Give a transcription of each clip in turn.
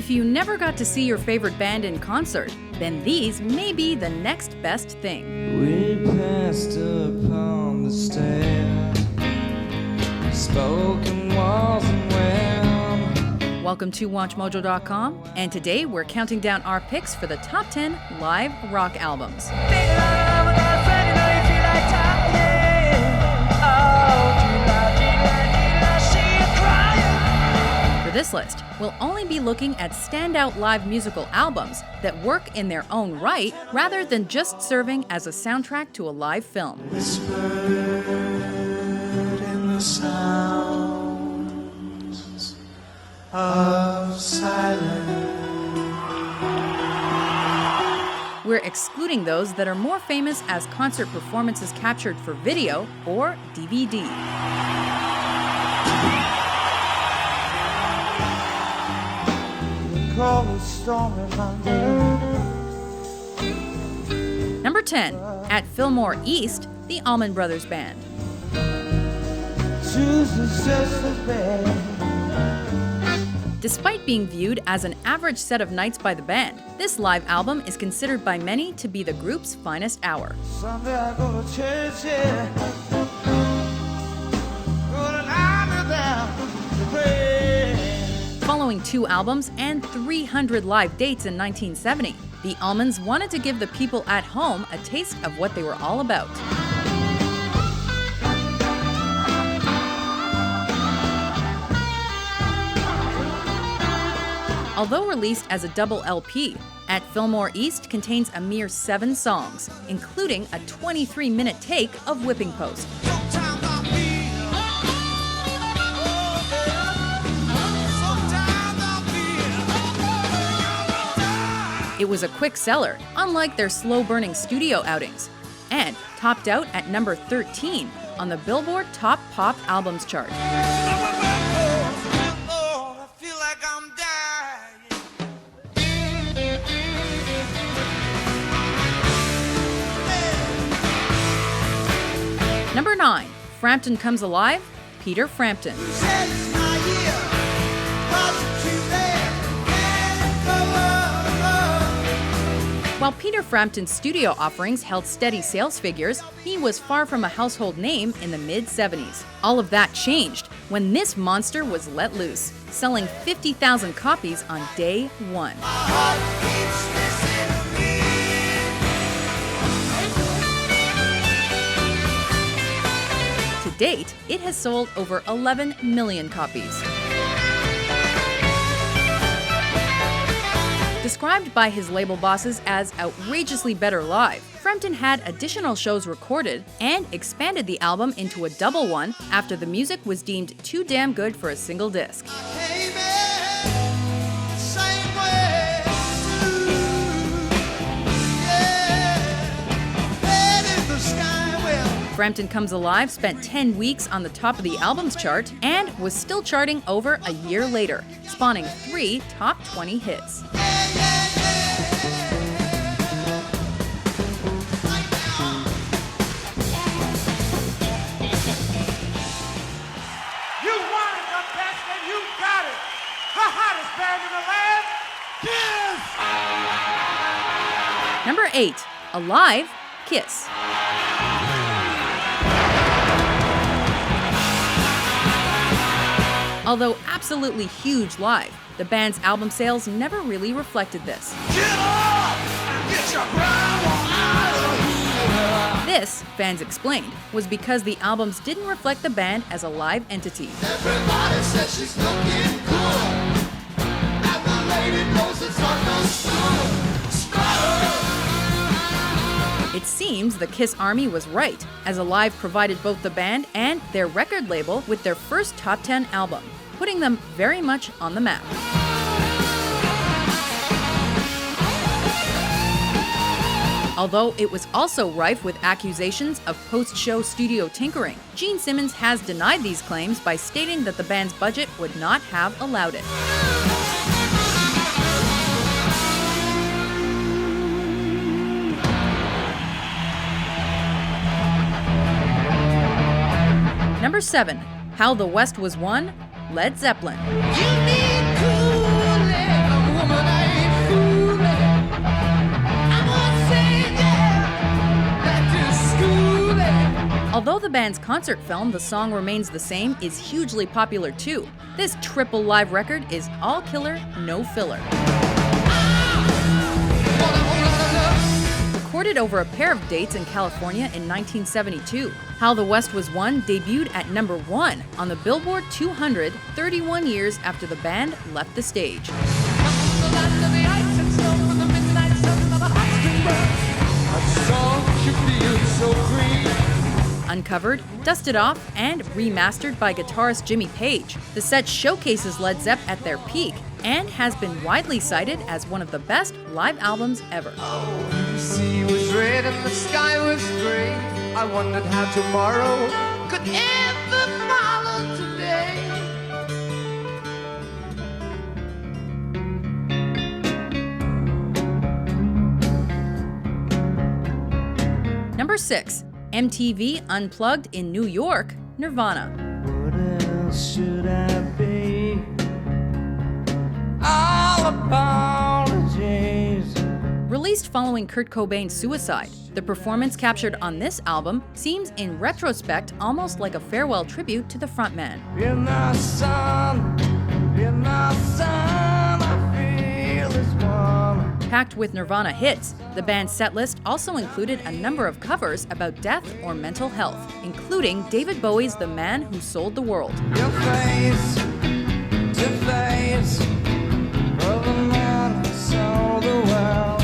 If you never got to see your favorite band in concert, then these may be the next best thing. We passed upon the stair, spoken walls and when. Welcome to WatchMojo.com, and today we're counting down our picks for the top 10 live rock albums. For this list, we'll only be looking at standout live musical albums that work in their own right rather than just serving as a soundtrack to a live film. Whispered in the sounds of silence. We're excluding those that are more famous as concert performances captured for video or DVD. Number 10, at Fillmore East, the Allman Brothers Band. Despite being viewed as an average set of nights by the band, this live album is considered by many to be the group's finest hour. Sunday I go to church, yeah. Following 2 albums and 300 live dates in 1970, the Allmans wanted to give the people at home a taste of what they were all about. Although released as a double LP, At Fillmore East contains a mere 7 songs, including a 23-minute take of Whipping Post. It was a quick seller, unlike their slow-burning studio outings, and topped out at number 13 on the Billboard Top Pop Albums chart. Number 9, Frampton Comes Alive, Peter Frampton. While Peter Frampton's studio offerings held steady sales figures, he was far from a household name in the mid-70s. All of that changed when this monster was let loose, selling 50,000 copies on day 1. To date, it has sold over 11 million copies. Described by his label bosses as outrageously better live, Frampton had additional shows recorded and expanded the album into a double one after the music was deemed too damn good for a single disc. Frampton Comes Alive spent 10 weeks on the top of the albums chart and was still charting over a year later, spawning 3 top 20 hits. Number 8, Alive, Kiss. Although absolutely huge live, the band's album sales never really reflected this. This, fans explained, was because the albums didn't reflect the band as a live entity. Everybody says she's looking good, and the lady knows it's understood. It seems the Kiss Army was right, as Alive provided both the band and their record label with their first top 10 album, putting them very much on the map. Although it was also rife with accusations of post-show studio tinkering, Gene Simmons has denied these claims by stating that the band's budget would not have allowed it. Number 7, How the West Was Won, Led Zeppelin. You need cool Although the band's concert film, The Song Remains the Same, is hugely popular too. This triple live record is all killer, no filler. Recorded over a pair of dates in California in 1972, How the West Was Won debuted at number 1 on the Billboard 200 31 years after the band left the stage. Uncovered, dusted off, and remastered by guitarist Jimmy Page, the set showcases Led Zepp at their peak and has been widely cited as one of the best live albums ever. The sea was red and the sky was gray. I wondered how tomorrow could ever follow today. Number 6. MTV Unplugged in New York, Nirvana. What else should I be? All apologies. Released following Kurt Cobain's suicide, the performance captured on this album seems in retrospect almost like a farewell tribute to the frontman. You're my son, I feel this one. Packed with Nirvana hits, the band's setlist also included a number of covers about death or mental health, including David Bowie's The Man Who Sold the World. Your face to face of the man who sold the world.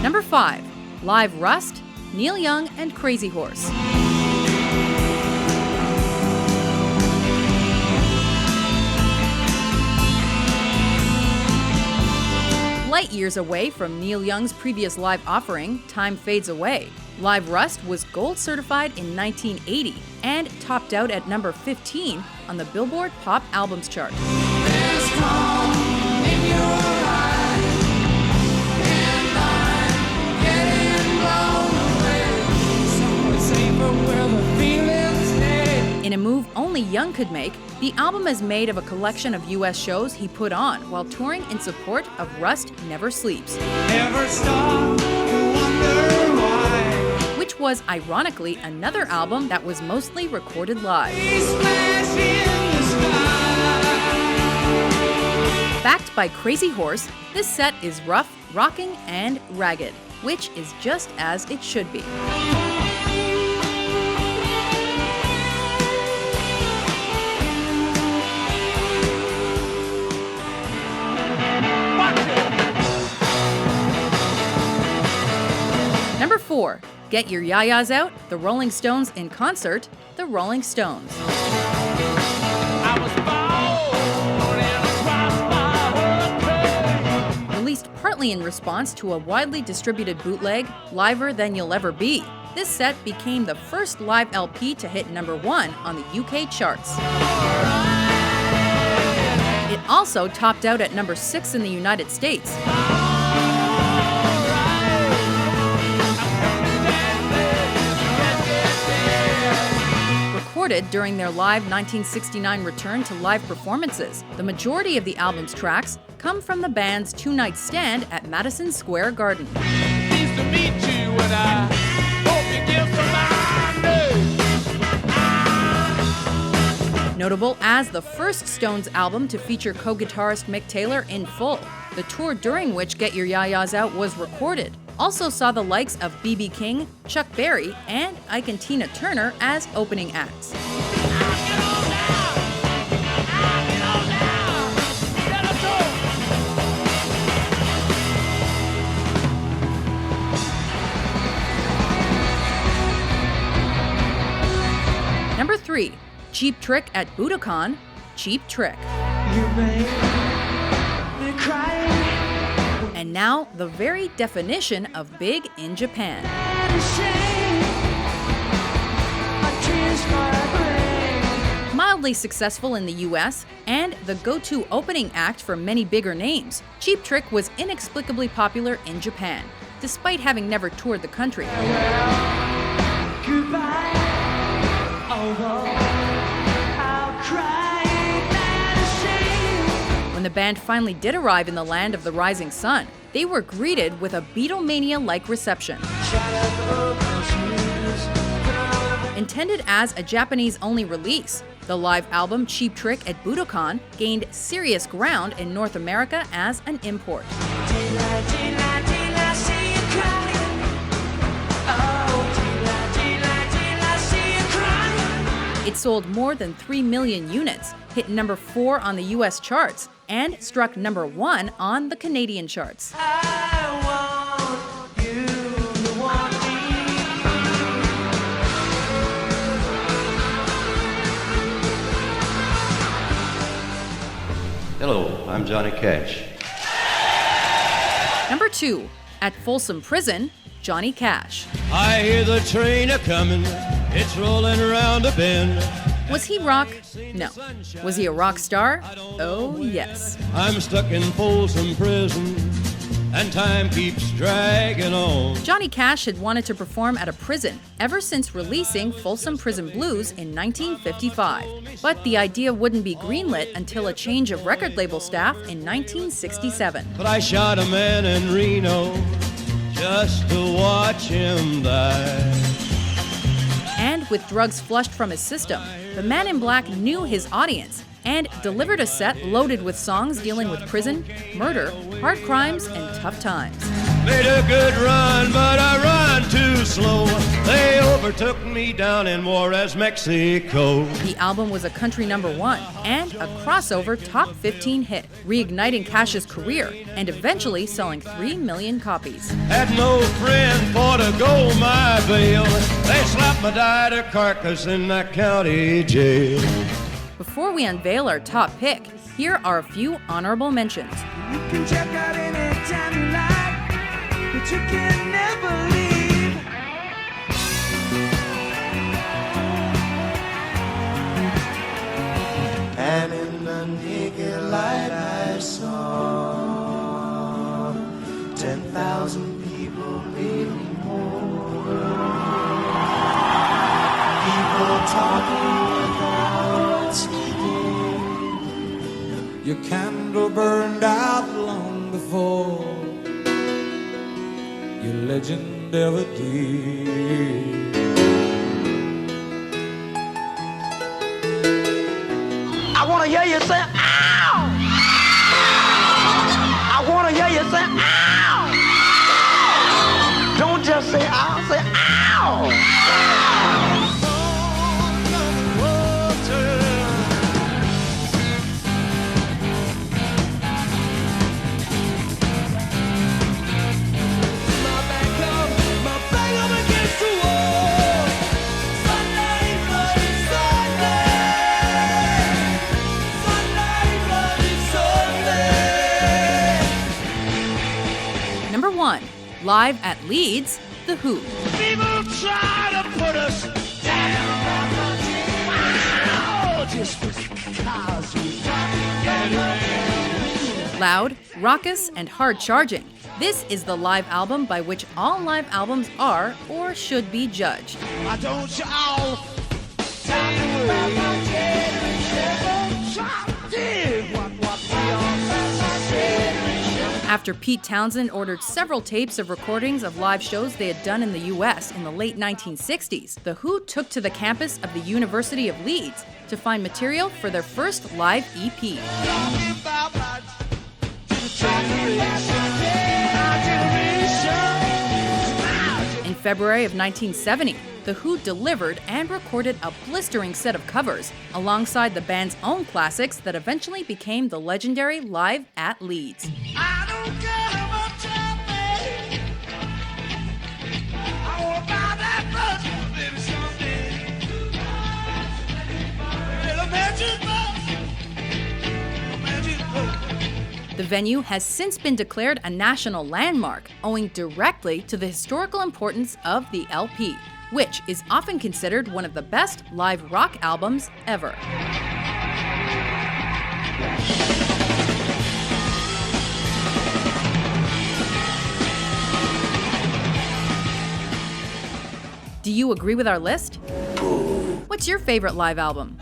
Number 5. Live Rust, Neil Young and Crazy Horse. Light years away from Neil Young's previous live offering, Time Fades Away, Live Rust was gold certified in 1980 and topped out at number 15 on the Billboard Pop Albums chart. There's calm in your eyes, and I'm getting blown away. Somewhere safer where the feeling's dead. In a move only Young could make, the album is made of a collection of US shows he put on while touring in support of Rust Never Sleeps, Never stop to wonder why. which was ironically another album that was mostly recorded live. We splash in the sky. Backed by Crazy Horse, this set is rough, rocking, and ragged, which is just as it should be. Number 4. Get Your Yayas Out, The Rolling Stones in Concert, The Rolling Stones. I was born in a crossfire hurricane. Released partly in response to a widely distributed bootleg, Liver Than You'll Ever Be, this set became the first live LP to hit number 1 on the UK charts. It also topped out at number 6 in the United States. Recorded during their live 1969 return to live performances, the majority of the album's tracks come from the band's two-night stand at Madison Square Garden. Pleased to meet you, and I hope you give some mind. Notable as the first Stones album to feature co-guitarist Mick Taylor in full, the tour during which Get Your Yayas Out was recorded also saw the likes of B.B. King, Chuck Berry, and Ike and Tina Turner as opening acts. Number 3. Cheap Trick at Budokan, Cheap Trick. And now, the very definition of big in Japan. Mildly successful in the US, and the go-to opening act for many bigger names, Cheap Trick was inexplicably popular in Japan, despite having never toured the country. When the band finally did arrive in the land of the rising sun, they were greeted with a Beatlemania-like reception. Intended as a Japanese-only release, the live album Cheap Trick at Budokan gained serious ground in North America as an import. It sold more than 3 million units, hit number 4 on the US charts, and struck number 1 on the Canadian charts. Hello, I'm Johnny Cash. Number 2, at Folsom Prison, Johnny Cash. I hear the train a-comin', it's rolling around a bend. Was he rock? No. Was he a rock star? Oh, yes. I'm stuck in Folsom Prison, and time keeps dragging on. Johnny Cash had wanted to perform at a prison ever since releasing Folsom Prison Blues in 1955. But the idea wouldn't be greenlit until a change of record label staff in 1967. But I shot a man in Reno just to watch him die. And with drugs flushed from his system, the Man in Black knew his audience and delivered a set loaded with songs dealing with prison, murder, hard crimes, and tough times. Made a good run, but I run too slow. They overtook me down in Juarez, Mexico. The album was a country number 1 and a crossover top 15 hit, reigniting Cash's career and eventually selling 3 million copies. Had no friend for to go my bail. They slapped my died carcass in that county jail. Before we unveil our top pick, here are a few honorable mentions. You can check out anytime you like, but you can never leave. And in the naked light I saw 10,000 people waiting more. People talking without speaking. Your candle burned out long before your legend ever did. I want to hear you say, ow! I want to hear you say, ow! Don't just say, ow, say, ow! Number 1, live at Leeds, The Who. People try to put us down. Wow, just because we Loud, raucous, and hard-charging, this is the live album by which all live albums are or should be judged. I don't you all tell me about my generation. Try to dig what we all said. After Pete Townsend ordered several tapes of recordings of live shows they had done in the US in the late 1960s, The Who took to the campus of the University of Leeds to find material for their first live EP. In February of 1970, The Who delivered and recorded a blistering set of covers alongside the band's own classics that eventually became the legendary Live at Leeds. I don't care how much I pay. I won't buy that much, baby, someday. Little magic box. The venue has since been declared a national landmark, owing directly to the historical importance of the LP, which is often considered one of the best live rock albums ever. Do you agree with our list? What's your favorite live album?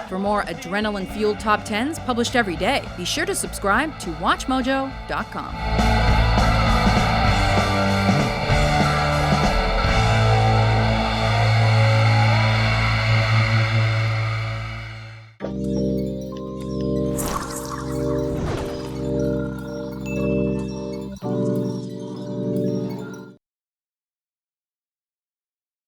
For more adrenaline-fueled top 10s published every day, be sure to subscribe to WatchMojo.com.